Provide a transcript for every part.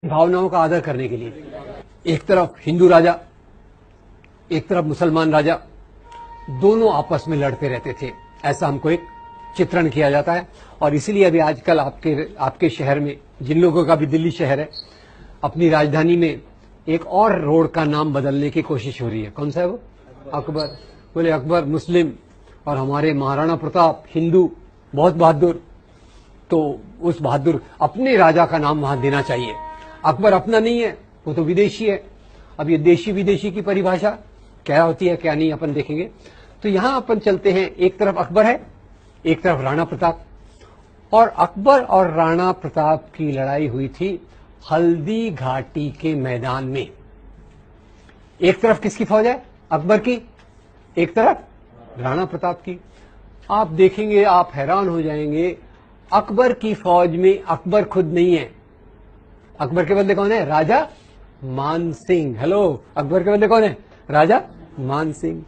भावनाओं का आदर करने के लिए। एक तरफ हिंदू राजा, एक तरफ मुसलमान राजा, दोनों आपस में लड़ते रहते थे, ऐसा हमको एक चित्रण किया जाता है। और इसीलिए अभी आजकल आपके शहर में, जिन लोगों का भी दिल्ली शहर है, अपनी राजधानी में एक और रोड का नाम बदलने की कोशिश हो रही है। कौन सा है वो? अकबर। बोले अकबर मुस्लिम और हमारे महाराणा प्रताप हिंदू, बहुत बहादुर, तो उस बहादुर अपने राजा का नाम वहां देना चाहिए। अकबर अपना नहीं है, वो तो विदेशी है। अब ये देशी विदेशी की परिभाषा क्या होती है क्या नहीं अपन देखेंगे। तो यहां अपन चलते हैं, एक तरफ अकबर है, एक तरफ राणा प्रताप। और अकबर और राणा प्रताप की लड़ाई हुई थी हल्दी घाटी के मैदान में। एक तरफ किसकी फौज है? अकबर की, एक तरफ राणा प्रताप की। आप देखेंगे, आप हैरान हो जाएंगे, अकबर की फौज में अकबर खुद नहीं है। अकबर के बदले कौन है? राजा मान सिंह। हेलो, अकबर के बदले कौन है? राजा मान सिंह।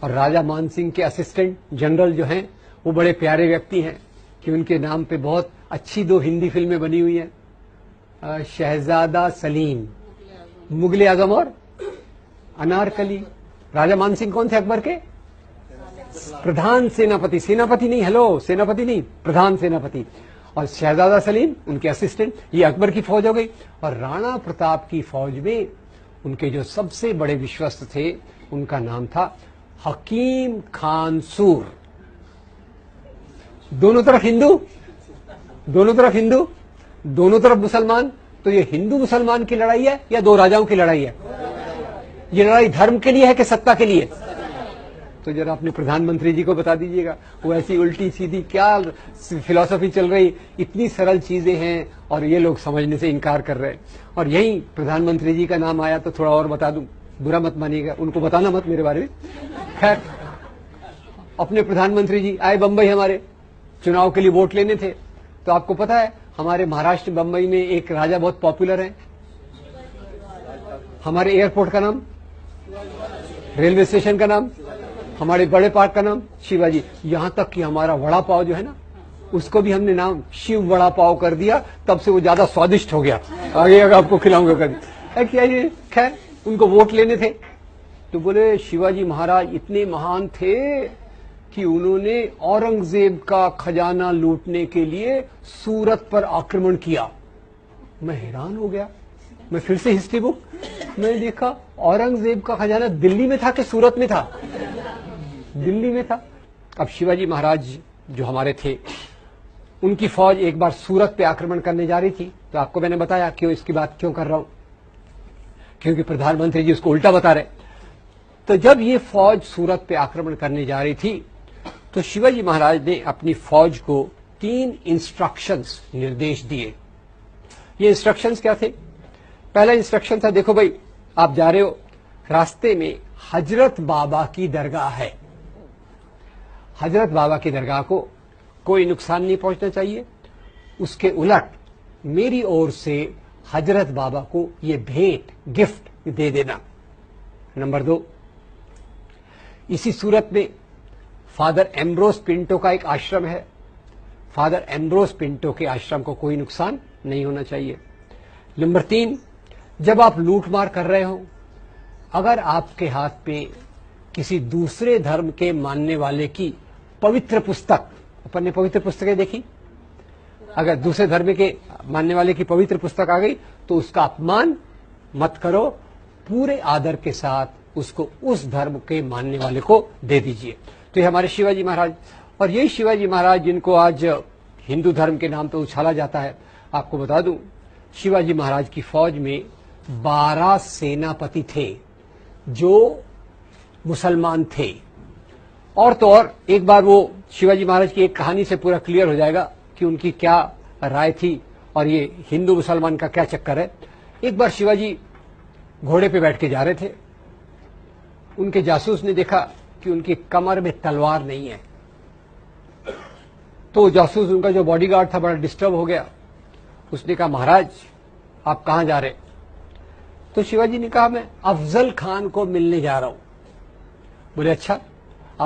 और राजा मान सिंह के असिस्टेंट जनरल जो हैं, वो बड़े प्यारे व्यक्ति हैं कि उनके नाम पे बहुत अच्छी 2 हिंदी फिल्में बनी हुई हैं, शहजादा सलीम, मुगले आजम और अनारकली। राजा मान सिंह कौन थे अकबर के? प्रधान सेनापति। सेनापति नहीं, हेलो, सेनापति नहीं, प्रधान सेनापति। और शहजादा सलीम उनके असिस्टेंट। ये अकबर की फौज हो गई। और राणा प्रताप की फौज में उनके जो सबसे बड़े विश्वस्त थे, उनका नाम था हकीम खान सूर। दोनों तरफ हिंदू, दोनों तरफ हिंदू, दोनों तरफ मुसलमान। तो ये हिंदू मुसलमान की लड़ाई है या 2 राजाओं की लड़ाई है? ये लड़ाई धर्म के लिए है कि सत्ता के लिए? तो जरा अपने प्रधानमंत्री जी को बता दीजिएगा, वो ऐसी उल्टी सीधी क्या फिलॉसफी चल रही, इतनी सरल चीजें हैं और ये लोग समझने से इनकार कर रहे हैं। और यही प्रधानमंत्री जी का नाम आया तो थोड़ा और बता दूं, बुरा मत मानिएगा, उनको बताना मत मेरे बारे में। खैर, अपने प्रधानमंत्री जी आए बंबई, हमारे चुनाव के लिए वोट लेने थे। तो आपको पता है हमारे महाराष्ट्र बंबई में एक राजा बहुत पॉपुलर है। हमारे एयरपोर्ट का नाम, रेलवे स्टेशन का नाम, हमारे बड़े पार्क का नाम शिवाजी। यहां तक कि हमारा वड़ा पाव जो है ना, उसको भी हमने नाम शिव वड़ा पाव कर दिया, तब से वो ज्यादा स्वादिष्ट हो गया। आगे आपको खिलाऊंगा कभी। क्या ये, खैर, उनको वोट लेने थे तो बोले शिवाजी महाराज इतने महान थे कि उन्होंने औरंगजेब का खजाना लूटने के लिए सूरत पर आक्रमण किया। मैं हैरान हो गया। मैं फिर से हिस्ट्री बुक मैंने देखा, औरंगजेब का खजाना दिल्ली में था कि सूरत में था? दिल्ली में था। अब शिवाजी महाराज जो हमारे थे, उनकी फौज एक बार सूरत पे आक्रमण करने जा रही थी। तो आपको मैंने बताया क्यों इसकी बात क्यों कर रहा हूं, क्योंकि प्रधानमंत्री जी उसको उल्टा बता रहे। तो जब ये फौज सूरत पे आक्रमण करने जा रही थी, तो शिवाजी महाराज ने अपनी फौज को 3 इंस्ट्रक्शंस, निर्देश दिए। ये इंस्ट्रक्शंस क्या थे? पहला इंस्ट्रक्शन था, देखो भाई, आप जा रहे हो, रास्ते में हजरत बाबा की दरगाह है। हजरत बाबा की दरगाह को कोई नुकसान नहीं पहुंचना चाहिए। उसके उलट मेरी ओर से हजरत बाबा को ये भेंट, गिफ्ट दे देना। नंबर 2, इसी सूरत में फादर एम्ब्रोस पिंटो का एक आश्रम है। फादर एम्ब्रोस पिंटो के आश्रम को कोई नुकसान नहीं होना चाहिए। नंबर 3, जब आप लूटमार कर रहे हो, अगर आपके हाथ पे किसी दूसरे धर्म के मानने वाले की पवित्र पुस्तक, अपन ने पवित्र पुस्तकें देखी, अगर दूसरे धर्म के मानने वाले की पवित्र पुस्तक आ गई तो उसका अपमान मत करो, पूरे आदर के साथ उसको उस धर्म के मानने वाले को दे दीजिए। तो ये हमारे शिवाजी महाराज, और यही शिवाजी महाराज जिनको आज हिंदू धर्म के नाम पर उछाला जाता है। आपको बता दूं, शिवाजी महाराज की फौज में 12 सेनापति थे जो मुसलमान थे। और तो और एक बार वो शिवाजी महाराज की एक कहानी से पूरा क्लियर हो जाएगा कि उनकी क्या राय थी और ये हिंदू मुसलमान का क्या चक्कर है। एक बार शिवाजी घोड़े पे बैठ के जा रहे थे, उनके जासूस ने देखा कि उनकी कमर में तलवार नहीं है। तो जासूस, उनका जो बॉडीगार्ड था, बड़ा डिस्टर्ब हो गया। उसने कहा, महाराज आप कहां जा रहे? तो शिवाजी ने कहा, मैं अफजल खान को मिलने जा रहा हूं। बोले अच्छा,